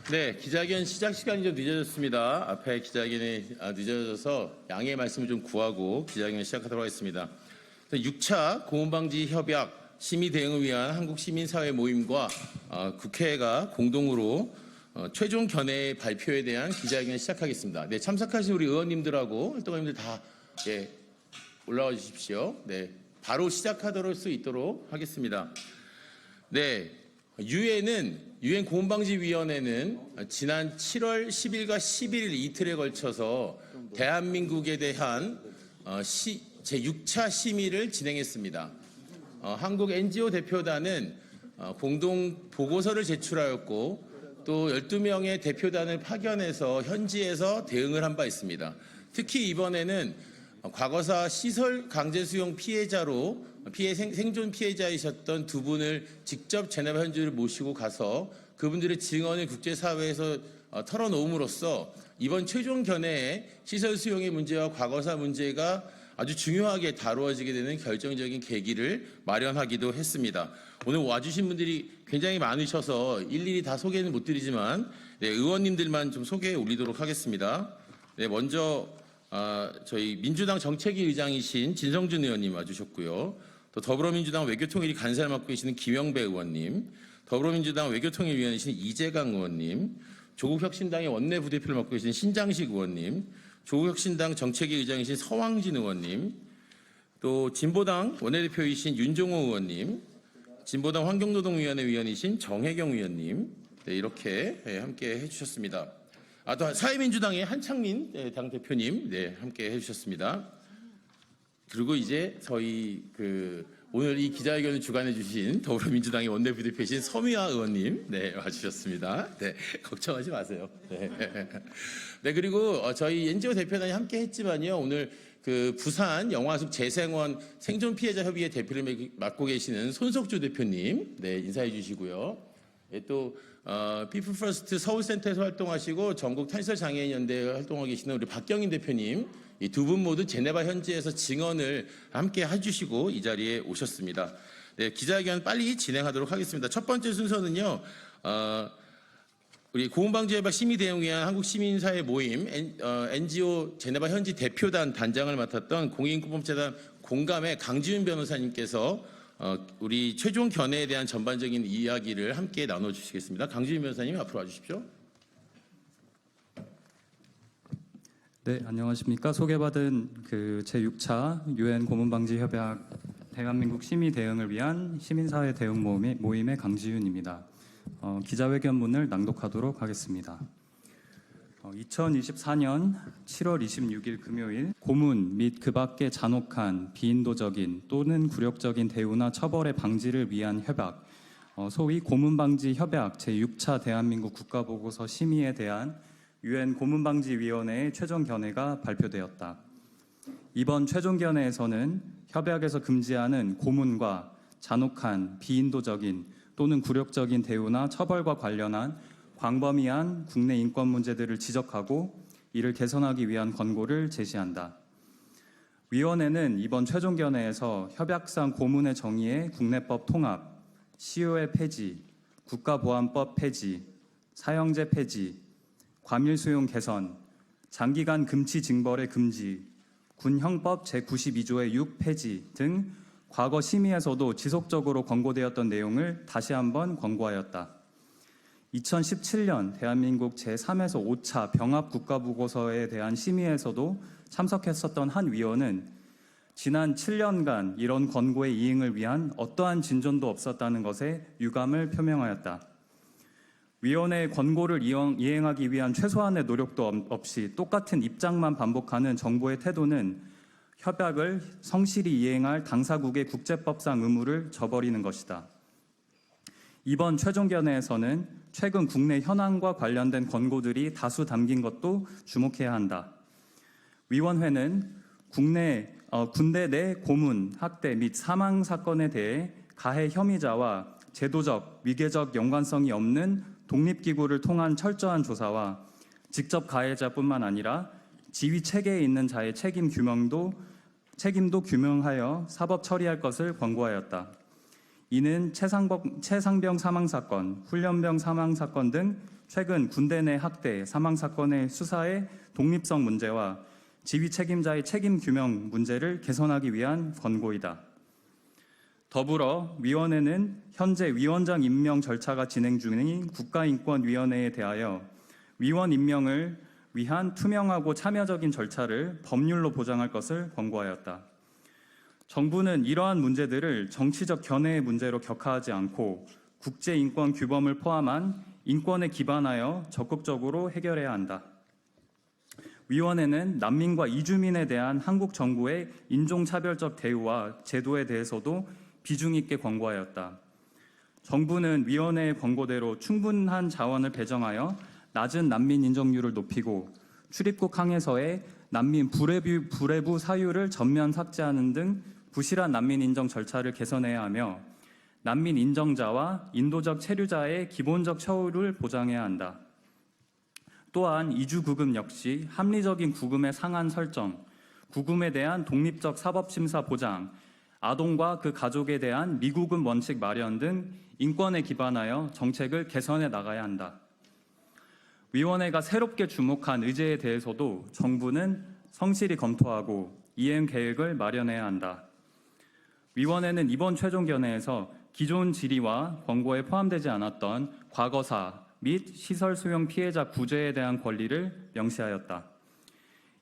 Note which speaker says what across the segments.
Speaker 1: 네, 기자회견 시작 시간이 좀 늦어졌습니다. 앞에 기자회견이 늦어져서 양해의 말씀을 좀 구하고 기자회견을 시작하도록 하겠습니다. 6차 고문방지 협약 심의 대응을 위한 한국시민사회 모임과 국회가 공동으로 최종 견해 발표에 대한 기자회견을 시작하겠습니다. 네, 참석하신 우리 의원님들하고 활동가님들 다 올라와 주십시오. 네, 바로 시작하도록 수 있도록 하겠습니다. 네, 유엔 고문방지위원회는 지난 7월 10일과 11일 이틀에 걸쳐서 대한민국에 대한 제6차 심의를 진행했습니다. 한국 NGO 대표단은 공동 보고서를 제출하였고 또 12명의 대표단을 파견해서 현지에서 대응을 한 바 있습니다. 특히 이번에는 과거사 시설 강제 수용 피해자로 생존 피해자이셨던 두 분을 직접 제네바 현지를 모시고 가서 그분들의 증언을 국제사회에서 털어놓음으로써 이번 최종 견해에 시설 수용의 문제와 과거사 문제가 아주 중요하게 다루어지게 되는 결정적인 계기를 마련하기도 했습니다. 오늘 와주신 분들이 굉장히 많으셔서 일일이 다 소개는 못 드리지만 의원님들만 좀 소개해 올리도록 하겠습니다. 네, 먼저 저희 민주당 정책위 의장이신 진성준 의원님 와주셨고요. 또 더불어민주당 외교통일위 간사를 맡고 계시는 김영배 의원님, 더불어민주당 외교통일위원이신 이재강 의원님, 조국혁신당의 원내부대표를 맡고 계신 신장식 의원님, 조국혁신당 정책위 의장이신 서왕진 의원님, 또 진보당 원내대표이신 윤종호 의원님, 진보당 환경노동위원회 위원이신 정혜경 의원님, 이렇게 함께 해주셨습니다. 또 사회민주당의 한창민 당대표님 함께 해주셨습니다. 그리고 이제 저희 오늘 이 기자회견을 주관해 주신 더불어민주당의 원내부대표이신 서미화 의원님 와주셨습니다. 걱정하지 마세요. 그리고 저희 NGO 대표단이 함께 했지만요. 오늘 부산 영화숲 재생원 생존 피해자 협의회 대표를 맡고 계시는 손석주 대표님 인사해 주시고요. 또 피플 퍼스트 서울센터에서 활동하시고 전국 탈설 장애인 연대에 활동하고 계시는 우리 박경인 대표님, 이 두 분 모두 제네바 현지에서 증언을 함께 해주시고 이 자리에 오셨습니다. 기자회견 빨리 진행하도록 하겠습니다. 첫 번째 순서는요, 우리 고문방지 협약 심의 대응을 위한 한국시민사회 모임 NGO 제네바 현지 대표단 단장을 맡았던 공익인권법재단 공감의 강지윤 변호사님께서 우리 최종 견해에 대한 전반적인 이야기를 함께 나눠주시겠습니다. 강지윤 변호사님 앞으로 와주십시오.
Speaker 2: 네, 안녕하십니까. 소개받은 제6차 유엔 고문방지 협약 대한민국 심의 대응을 위한 시민사회 대응 모임의 강지윤입니다. 기자회견문을 낭독하도록 하겠습니다. 2024년 7월 26일 금요일 고문 및 그 밖의 잔혹한 비인도적인 또는 굴욕적인 대우나 처벌의 방지를 위한 협약, 소위 고문방지 협약 제6차 대한민국 국가보고서 심의에 대한 유엔 고문방지위원회의 최종 견해가 발표되었다. 이번 최종 견해에서는 협약에서 금지하는 고문과 잔혹한 비인도적인 또는 굴욕적인 대우나 처벌과 관련한 광범위한 국내 인권 문제들을 지적하고 이를 개선하기 위한 권고를 제시한다. 위원회는 이번 최종 견해에서 협약상 고문의 정의의 국내법 통합, 시효의 폐지, 국가보안법 폐지, 사형제 폐지, 과밀 수용 개선, 장기간 금치 징벌의 금지, 군형법 제92조의 6 폐지 등 과거 심의에서도 지속적으로 권고되었던 내용을 다시 한번 권고하였다. 2017년 대한민국 제3에서 5차 병합 국가보고서에 대한 심의에서도 참석했었던 한 위원은 지난 7년간 이런 권고의 이행을 위한 어떠한 진전도 없었다는 것에 유감을 표명하였다. 위원회의 권고를 이행하기 위한 최소한의 노력도 없이 똑같은 입장만 반복하는 정부의 태도는 협약을 성실히 이행할 당사국의 국제법상 의무를 저버리는 것이다. 이번 최종 견해에서는 최근 국내 현황과 관련된 권고들이 다수 담긴 것도 주목해야 한다. 위원회는 군대 내 고문, 학대 및 사망 사건에 대해 가해 혐의자와 제도적, 위계적 연관성이 없는 독립기구를 통한 철저한 조사와 직접 가해자뿐만 아니라 지휘 체계에 있는 자의 책임도 규명하여 사법 처리할 것을 권고하였다. 이는 최상병 사망 사건, 훈련병 사망 사건 등 최근 군대 내 학대 사망 사건의 수사의 독립성 문제와 지휘 책임자의 책임 규명 문제를 개선하기 위한 권고이다. 더불어 위원회는 현재 위원장 임명 절차가 진행 중인 국가인권위원회에 대하여 위원 임명을 위한 투명하고 참여적인 절차를 법률로 보장할 것을 권고하였다. 정부는 이러한 문제들을 정치적 견해의 문제로 격하하지 않고 국제인권 규범을 포함한 인권에 기반하여 적극적으로 해결해야 한다. 위원회는 난민과 이주민에 대한 한국 정부의 인종차별적 대우와 제도에 대해서도 비중 있게 권고하였다. 정부는 위원회의 권고대로 충분한 자원을 배정하여 낮은 난민 인정률을 높이고 출입국 항에서의 난민 불회부 사유를 전면 삭제하는 등 부실한 난민 인정 절차를 개선해야 하며 난민 인정자와 인도적 체류자의 기본적 처우를 보장해야 한다. 또한 이주 구금 역시 합리적인 구금의 상한 설정, 구금에 대한 독립적 사법심사 보장, 아동과 그 가족에 대한 미구금 원칙 마련 등 인권에 기반하여 정책을 개선해 나가야 한다. 위원회가 새롭게 주목한 의제에 대해서도 정부는 성실히 검토하고 이행 계획을 마련해야 한다. 위원회는 이번 최종 견해에서 기존 질의와 권고에 포함되지 않았던 과거사 및 시설 수용 피해자 구제에 대한 권리를 명시하였다.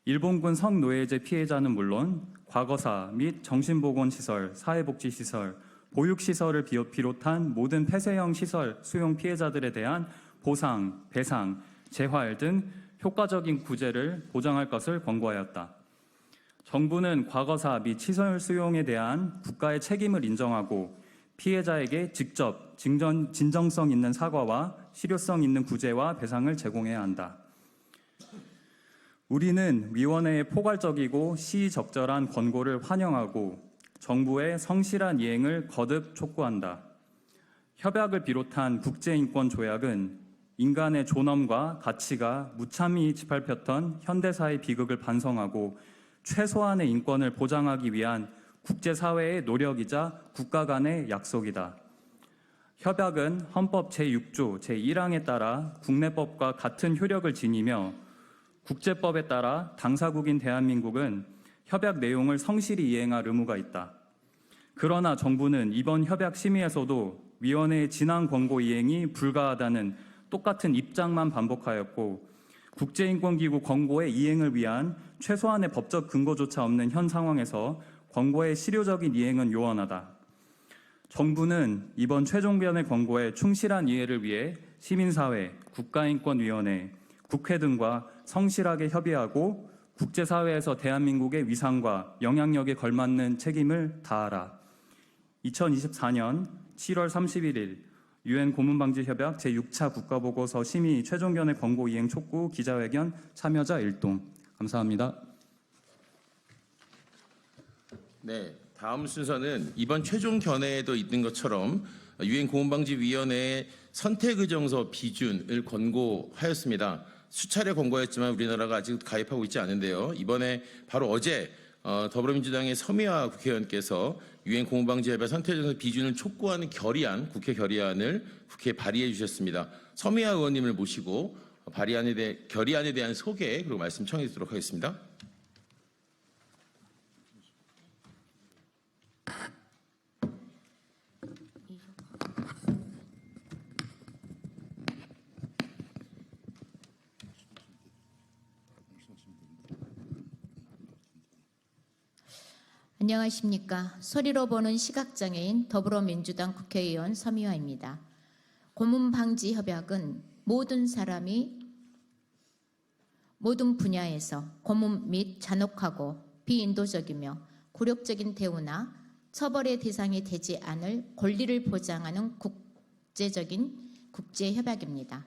Speaker 2: 일본군 성노예제 피해자는 물론 과거사 및 정신보건시설, 사회복지시설, 보육시설을 비롯한 모든 폐쇄형 시설 수용 피해자들에 대한 보상, 배상, 재활 등 효과적인 구제를 보장할 것을 권고하였다. 정부는 과거사 및 시설 수용에 대한 국가의 책임을 인정하고 피해자에게 직접 진정성 있는 사과와 실효성 있는 구제와 배상을 제공해야 한다. 우리는 위원회의 포괄적이고 시의적절한 권고를 환영하고 정부의 성실한 이행을 거듭 촉구한다. 협약을 비롯한 국제인권 조약은 인간의 존엄과 가치가 무참히 짓밟혔던 현대사의 비극을 반성하고 최소한의 인권을 보장하기 위한 국제사회의 노력이자 국가 간의 약속이다. 협약은 헌법 제6조 제1항에 따라 국내법과 같은 효력을 지니며 국제법에 따라 당사국인 대한민국은 협약 내용을 성실히 이행할 의무가 있다. 그러나 정부는 이번 협약 심의에서도 위원회의 지난 권고 이행이 불가하다는 똑같은 입장만 반복하였고 국제인권기구 권고의 이행을 위한 최소한의 법적 근거조차 없는 현 상황에서 권고의 실효적인 이행은 요원하다. 정부는 이번 최종변의 권고의 충실한 이해를 위해 시민사회, 국가인권위원회, 국회 등과 성실하게 협의하고 국제사회에서 대한민국의 위상과 영향력에 걸맞는 책임을 다하라. 2024년 7월 31일 유엔 고문방지협약 제6차 국가보고서 심의 최종견의 권고 이행 촉구 기자회견 참여자 1동. 감사합니다.
Speaker 1: 네, 다음 순서는 이번 최종 견해에도 있는 것처럼 유엔 고문방지위원회의 선택의정서 비준을 권고하였습니다. 수차례 권고했지만 우리나라가 아직 가입하고 있지 않은데요. 이번에 바로 어제 더불어민주당의 서미화 국회의원께서 유엔 고문방지협약 선택의정서 비준을 촉구하는 결의안, 국회 결의안을 국회에 발의해 주셨습니다. 서미화 의원님을 모시고 결의안에 대한 소개 그리고 말씀 청해 드리도록 하겠습니다.
Speaker 3: 안녕하십니까. 소리로 보는 시각장애인 더불어민주당 국회의원 서미화입니다. 고문방지협약은 모든 사람이 모든 분야에서 고문 및 잔혹하고 비인도적이며 굴욕적인 대우나 처벌의 대상이 되지 않을 권리를 보장하는 국제적인 국제협약입니다.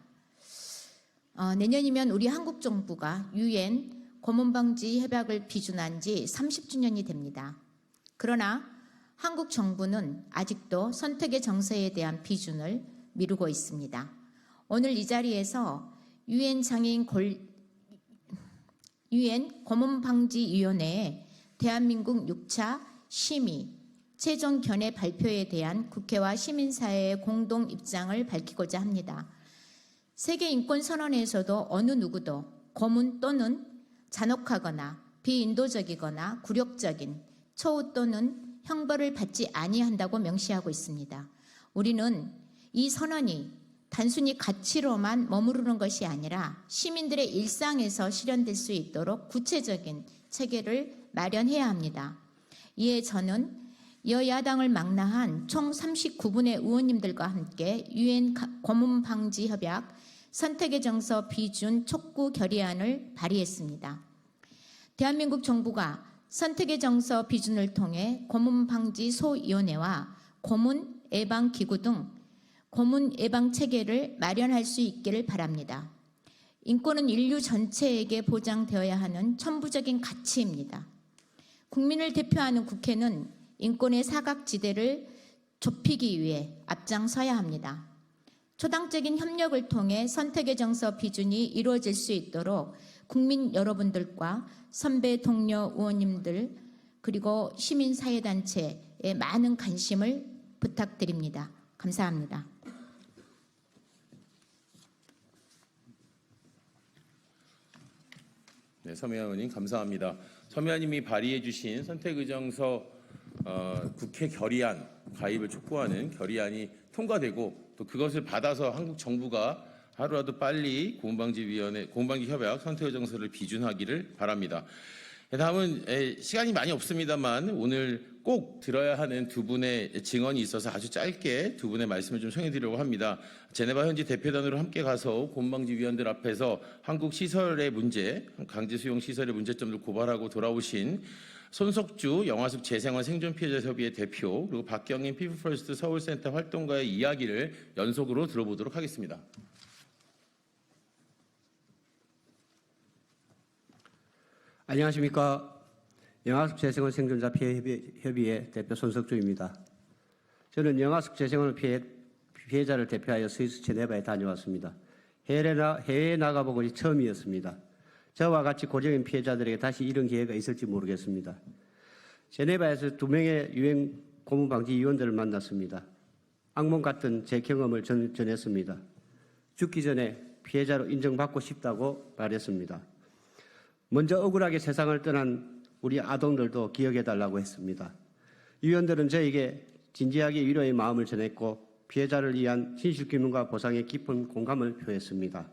Speaker 3: 내년이면 우리 한국 정부가 유엔 고문방지협약을 비준한 지 30주년이 됩니다. 그러나 한국 정부는 아직도 선택의 정서에 대한 비준을 미루고 있습니다. 오늘 이 자리에서 유엔 고문방지위원회에 대한민국 6차 심의 최종 견해 발표에 대한 국회와 시민사회의 공동 입장을 밝히고자 합니다. 세계인권선언에서도 어느 누구도 고문 또는 잔혹하거나 비인도적이거나 굴욕적인 처우 또는 형벌을 받지 아니한다고 명시하고 있습니다. 우리는 이 선언이 단순히 가치로만 머무르는 것이 아니라 시민들의 일상에서 실현될 수 있도록 구체적인 체계를 마련해야 합니다. 이에 저는 여야당을 망라한 총 39분의 의원님들과 함께 유엔 고문 방지 협약 선택의 정서 비준 촉구 결의안을 발의했습니다. 대한민국 정부가 선택의 정서 비준을 통해 고문 방지 소위원회와 고문 예방 기구 등 고문 예방 체계를 마련할 수 있기를 바랍니다. 인권은 인류 전체에게 보장되어야 하는 천부적인 가치입니다. 국민을 대표하는 국회는 인권의 사각지대를 좁히기 위해 앞장서야 합니다. 초당적인 협력을 통해 선택의 정서 비준이 이루어질 수 있도록 국민 여러분들과 선배 동료 의원님들 그리고 시민사회단체의 많은 관심을 부탁드립니다. 감사합니다.
Speaker 1: 네, 서미아 의원님 감사합니다. 서미아 의원님이 발의해 주신 선택의정서 국회 결의안 가입을 촉구하는 결의안이 통과되고 또 그것을 받아서 한국 정부가 하루라도 빨리 고문방지 협약 선택의정서를 비준하기를 바랍니다. 다음은 시간이 많이 없습니다만 오늘 꼭 들어야 하는 두 분의 증언이 있어서 아주 짧게 두 분의 말씀을 좀 청해드리려고 합니다. 제네바 현지 대표단으로 함께 가서 고문방지위원들 앞에서 한국 시설의 문제, 강제수용 시설의 문제점을 고발하고 돌아오신 손석주 영화숲 재생원 생존 피해자 협의회 대표 그리고 박경인 피플퍼스트 서울센터 활동가의 이야기를 연속으로 들어보도록 하겠습니다.
Speaker 4: 안녕하십니까. 영화숲 재생원 생존자 피해협의회 대표 손석주입니다. 저는 영화숲 재생원 피해자를 대표하여 스위스 제네바에 다녀왔습니다. 해외에 나가본 것이 처음이었습니다. 저와 같이 고정인 피해자들에게 다시 이런 기회가 있을지 모르겠습니다. 제네바에서 2명의 유엔 고문방지위원들을 만났습니다. 악몽 같은 제 경험을 전했습니다. 죽기 전에 피해자로 인정받고 싶다고 말했습니다. 먼저 억울하게 세상을 떠난 우리 아동들도 기억해달라고 했습니다. 위원들은 저에게 진지하게 위로의 마음을 전했고 피해자를 위한 진실규명과 보상에 깊은 공감을 표했습니다.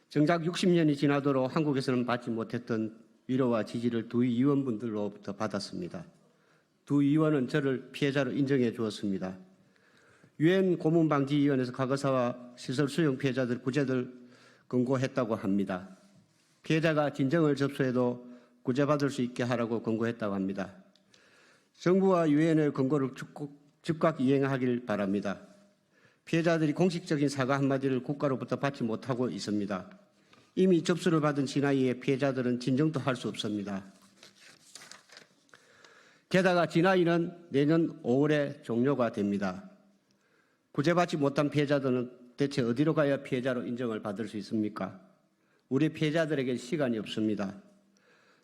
Speaker 4: 정작 60년이 지나도록 한국에서는 받지 못했던 위로와 지지를 두 위원분들로부터 받았습니다. 두 위원은 저를 피해자로 인정해 주었습니다. 유엔 고문방지위원회에서 과거사와 시설 수용 피해자들 구제를 권고했다고 합니다. 피해자가 진정을 접수해도 구제받을 수 있게 하라고 권고했다고 합니다. 정부와 유엔의 권고를 즉각 이행하길 바랍니다. 피해자들이 공식적인 사과 한마디를 국가로부터 받지 못하고 있습니다. 이미 접수를 받은 진아이의 피해자들은 진정도 할 수 없습니다. 게다가 진아이는 내년 5월에 종료가 됩니다. 구제받지 못한 피해자들은 대체 어디로 가야 피해자로 인정을 받을 수 있습니까? 우리 피해자들에게 시간이 없습니다.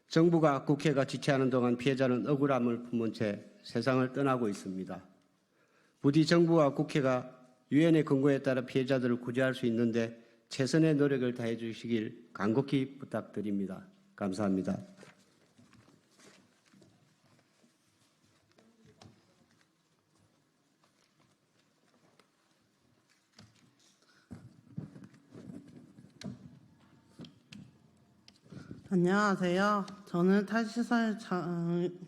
Speaker 4: 정부가 국회가 지체하는 동안 피해자는 억울함을 품은 채 세상을 떠나고 있습니다. 부디 정부와 국회가 유엔의 권고에 따라 피해자들을 구제할 수 있는데 최선의 노력을 다해 주시길 간곡히 부탁드립니다. 감사합니다.
Speaker 5: 안녕하세요. 저는 탈시설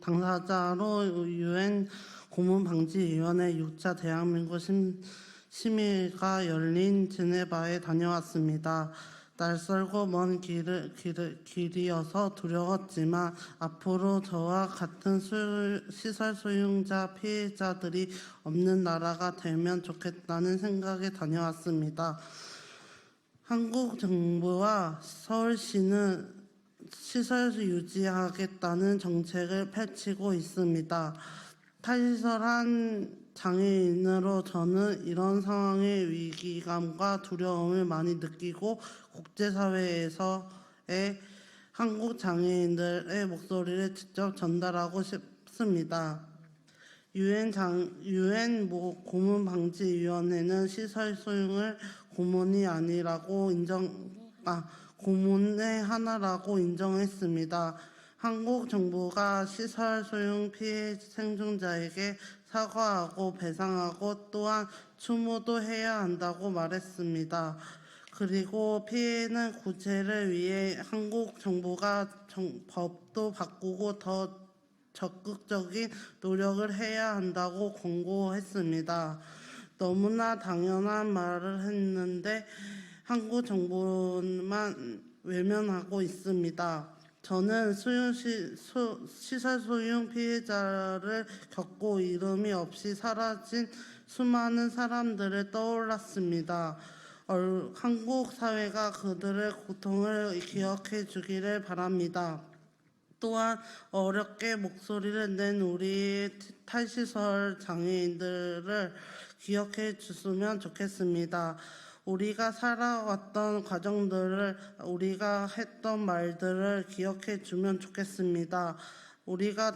Speaker 5: 당사자로 유엔 고문방지위원회 6차 대한민국 심의가 열린 제네바에 다녀왔습니다. 낯설고 먼 길이어서 두려웠지만 앞으로 저와 같은 시설 소유자 피해자들이 없는 나라가 되면 좋겠다는 생각에 다녀왔습니다. 한국 정부와 서울시는 시설을 유지하겠다는 정책을 펼치고 있습니다. 탈시설한 장애인으로 저는 이런 상황의 위기감과 두려움을 많이 느끼고 국제사회에서의 한국 장애인들의 목소리를 직접 전달하고 싶습니다. 유엔 고문 방지 위원회는 시설 소유를 고문이 아니라고 고문의 하나라고 인정했습니다. 한국 정부가 시설 소유 피해 생존자에게 사과하고 배상하고 또한 추모도 해야 한다고 말했습니다. 그리고 피해는 구제를 위해 한국 정부가 법도 바꾸고 더 적극적인 노력을 해야 한다고 권고했습니다. 너무나 당연한 말을 했는데 한국 정부만 외면하고 있습니다. 저는 시설 소유 피해자를 겪고 이름이 없이 사라진 수많은 사람들을 떠올랐습니다. 한국 사회가 그들의 고통을 기억해 주기를 바랍니다. 또한 어렵게 목소리를 낸 우리 탈시설 장애인들을 기억해 주시면 좋겠습니다. 우리가 살아왔던 과정들을, 우리가 했던 말들을 기억해 주면 좋겠습니다. 우리가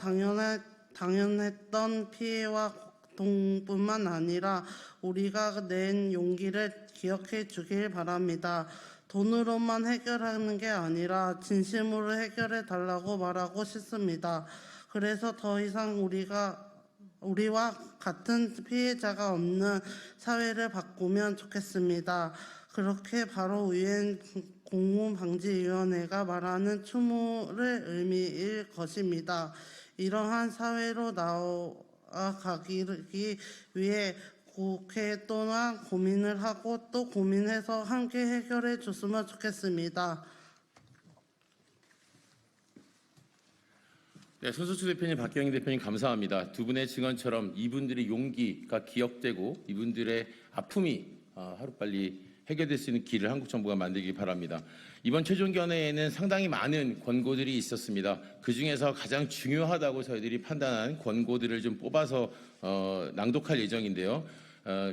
Speaker 5: 당연했던 피해와 고통뿐만 아니라 우리가 낸 용기를 기억해 주길 바랍니다. 돈으로만 해결하는 게 아니라 진심으로 해결해 달라고 말하고 싶습니다. 그래서 더 이상 우리와 같은 피해자가 없는 사회를 바꾸면 좋겠습니다. 그렇게 바로 유엔 고문방지위원회가 말하는 추모의 의미일 것입니다. 이러한 사회로 나아가기 위해 국회 또한 고민을 하고 또 고민해서 함께 해결해 줬으면 좋겠습니다.
Speaker 1: 네, 손석주 대표님, 박경희 대표님 감사합니다. 두 분의 증언처럼 이분들의 용기가 기억되고 이분들의 아픔이 하루빨리 해결될 수 있는 길을 한국 정부가 만들기 바랍니다. 이번 최종견회에는 상당히 많은 권고들이 있었습니다. 그중에서 가장 중요하다고 저희들이 판단한 권고들을 좀 뽑아서 낭독할 예정인데요.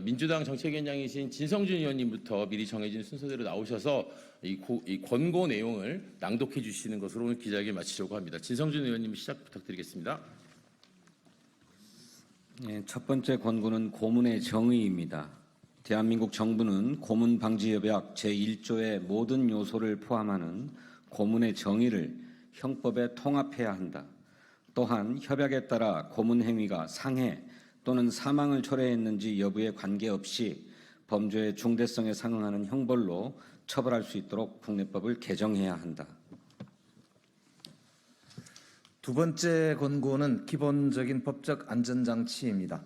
Speaker 1: 민주당 정책위원장이신 진성준 의원님부터 미리 정해진 순서대로 나오셔서 이 권고 내용을 낭독해 주시는 것으로 오늘 기자회견 마치려고 합니다. 진성준 의원님 시작 부탁드리겠습니다.
Speaker 6: 첫 번째 권고는 고문의 정의입니다. 대한민국 정부는 고문방지협약 제1조의 모든 요소를 포함하는 고문의 정의를 형법에 통합해야 한다. 또한 협약에 따라 고문 행위가 상해 또는 사망을 초래했는지 여부에 관계없이 범죄의 중대성에 상응하는 형벌로 처벌할 수 있도록 국내법을 개정해야 한다.
Speaker 7: 두 번째 권고는 기본적인 법적 안전장치입니다.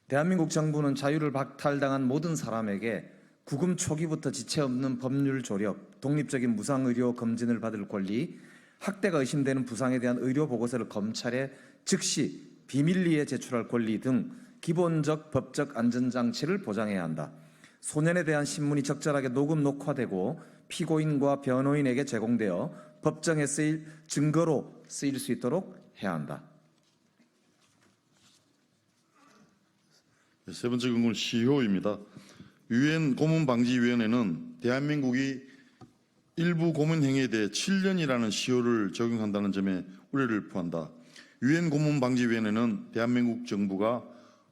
Speaker 7: 대한민국 정부는 자유를 박탈당한 모든 사람에게 구금 초기부터 지체 없는 법률 조력, 독립적인 무상의료 검진을 받을 권리, 학대가 의심되는 부상에 대한 의료 보고서를 검찰에 즉시 비밀리에 제출할 권리 등 기본적 법적 안전장치를 보장해야 한다. 소년에 대한 신문이 적절하게 녹음 녹화되고 피고인과 변호인에게 제공되어 법정에 쓰일 증거로 쓰일 수 있도록 해야 한다.
Speaker 8: 세 번째 권고는 시효입니다. 유엔 고문방지위원회는 대한민국이 일부 고문 행위에 대해 7년이라는 시효를 적용한다는 점에 우려를 표한다. 유엔 고문방지위원회는 대한민국 정부가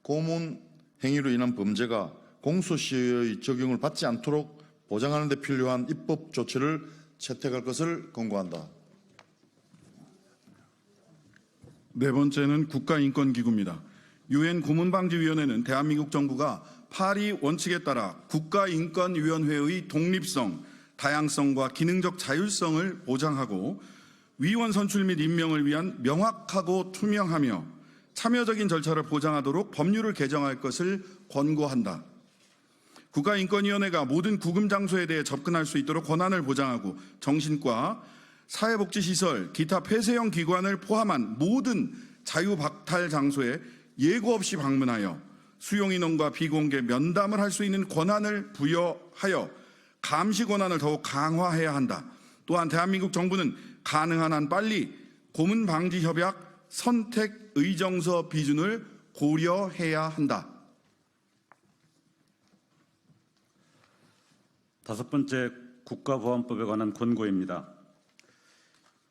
Speaker 8: 고문 행위로 인한 범죄가 공소시효의 적용을 받지 않도록 보장하는 데 필요한 입법 조치를 채택할 것을 권고한다.
Speaker 9: 네 번째는 국가인권기구입니다. 유엔 고문방지위원회는 대한민국 정부가 파리 원칙에 따라 국가인권위원회의 독립성, 다양성과 기능적 자율성을 보장하고 위원 선출 및 임명을 위한 명확하고 투명하며 참여적인 절차를 보장하도록 법률을 개정할 것을 권고한다. 국가인권위원회가 모든 구금 장소에 대해 접근할 수 있도록 권한을 보장하고 정신과, 사회복지시설, 기타 폐쇄형 기관을 포함한 모든 자유박탈 장소에 예고 없이 방문하여 수용인원과 비공개 면담을 할 수 있는 권한을 부여하여 감시 권한을 더욱 강화해야 한다. 또한 대한민국 정부는 가능한 한 빨리 고문방지협약 선택 의정서 비준을 고려해야 한다.
Speaker 10: 다섯 번째 국가보안법에 관한 권고입니다.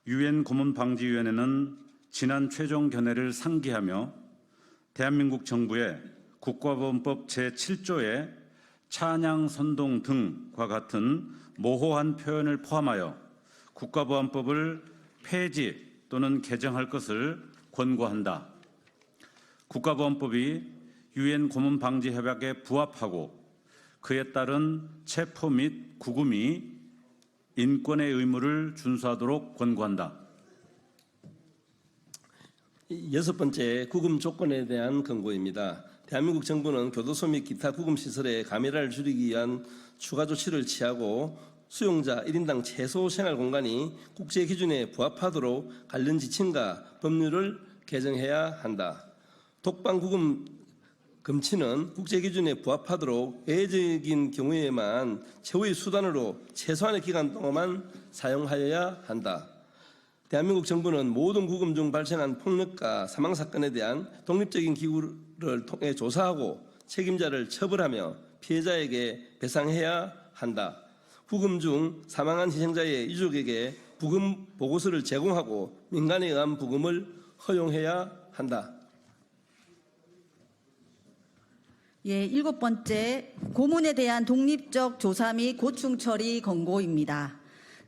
Speaker 10: 유엔 고문방지위원회는 지난 최종 견해를 상기하며 대한민국 정부의 국가보안법 제7조의 찬양, 선동 등과 같은 모호한 표현을 포함하여 국가보안법을 폐지 또는 개정할 것을 권고한다. 국가보안법이 유엔 고문 방지 협약에 부합하고 그에 따른 체포 및 구금이 인권의 의무를 준수하도록 권고한다.
Speaker 11: 여섯 번째, 구금 조건에 대한 권고입니다. 대한민국 정부는 교도소 및 기타 구금 시설의 감염을 줄이기 위한 추가 조치를 취하고 수용자 1인당 최소 생활 공간이 국제 기준에 부합하도록 관련 지침과 법률을 개정해야 한다. 독방 구금 금치는 국제 기준에 부합하도록 예외적인 경우에만 최후의 수단으로 최소한의 기간 동안만 사용하여야 한다. 대한민국 정부는 모든 구금 중 발생한 폭력과 사망 사건에 대한 독립적인 기구를 통해 조사하고 책임자를 처벌하며 피해자에게 배상해야 한다. 구금 중 사망한 희생자의 유족에게 부금 보고서를 제공하고 민간에 의한 부금을 허용해야 한다.
Speaker 12: 예, 일곱 번째, 고문에 대한 독립적 조사 및 고충 처리 권고입니다.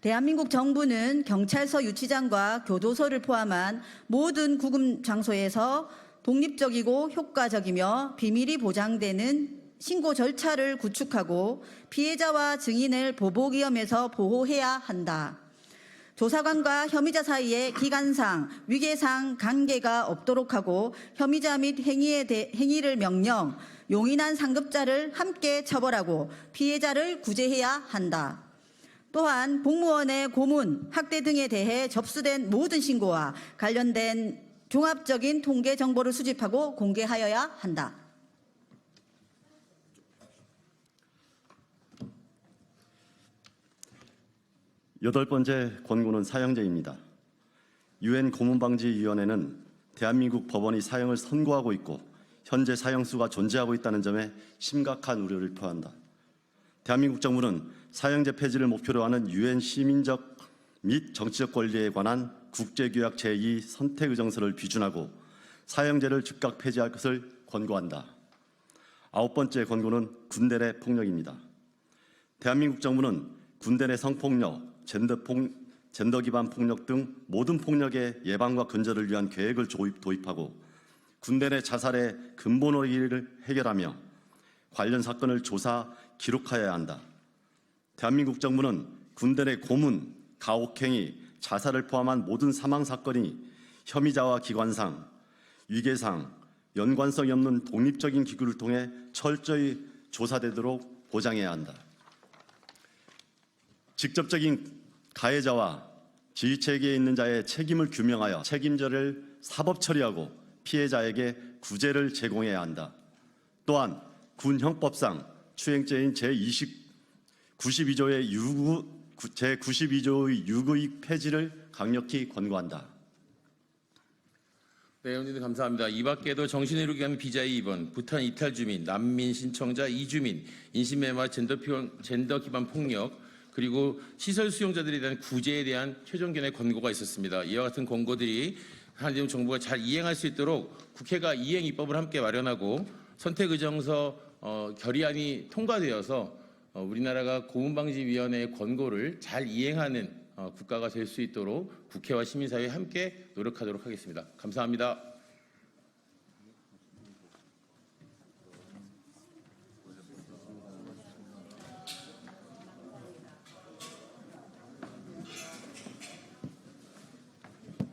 Speaker 12: 대한민국 정부는 경찰서 유치장과 교도소를 포함한 모든 구금 장소에서 독립적이고 효과적이며 비밀이 보장되는 신고 절차를 구축하고 피해자와 증인을 보복 위험에서 보호해야 한다. 조사관과 혐의자 사이에 기간상, 위계상 관계가 없도록 하고 혐의자 및 행위를 명령, 용인한 상급자를 함께 처벌하고 피해자를 구제해야 한다. 또한 공무원의 고문, 학대 등에 대해 접수된 모든 신고와 관련된 종합적인 통계 정보를 수집하고 공개하여야 한다.
Speaker 13: 여덟 번째 권고는 사형제입니다. 유엔 고문방지위원회는 대한민국 법원이 사형을 선고하고 있고 현재 사형수가 존재하고 있다는 점에 심각한 우려를 표한다. 대한민국 정부는 사형제 폐지를 목표로 하는 유엔 시민적 및 정치적 권리에 관한 국제규약 제2 선택의정서를 비준하고 사형제를 즉각 폐지할 것을 권고한다. 아홉 번째 권고는 군대 내 폭력입니다. 대한민국 정부는 군대 내 성폭력, 젠더 기반 폭력 등 모든 폭력의 예방과 근절을 위한 계획을 도입하고 군대 내 자살의 근본 원인을 해결하며 관련 사건을 조사, 기록하여야 한다. 대한민국 정부는 군대 내 고문, 가혹행위, 자살을 포함한 모든 사망 사건이 혐의자와 기관상, 위계상, 연관성이 없는 독립적인 기구를 통해 철저히 조사되도록 보장해야 한다. 직접적인 가해자와 지휘체계에 있는 자의 책임을 규명하여 책임자를 사법 처리하고 피해자에게 구제를 제공해야 한다. 또한 군 형법상 추행죄인 제92조의 유구의 폐지를 강력히 권고한다.
Speaker 1: 네, 의원님들 감사합니다. 이 밖에도 정신의료 기관 비자의 입원, 부탄 이탈 주민, 난민 신청자 이주민, 인신매매 젠더 기반 폭력, 그리고 시설 수용자들에 대한 구제에 대한 최종견의 권고가 있었습니다. 이와 같은 권고들이 한국 정부가 잘 이행할 수 있도록 국회가 이행 입법을 함께 마련하고 선택의정서 결의안이 통과되어서 우리나라가 고문방지위원회의 권고를 잘 이행하는 국가가 될 수 있도록 국회와 시민사회 함께 노력하도록 하겠습니다. 감사합니다.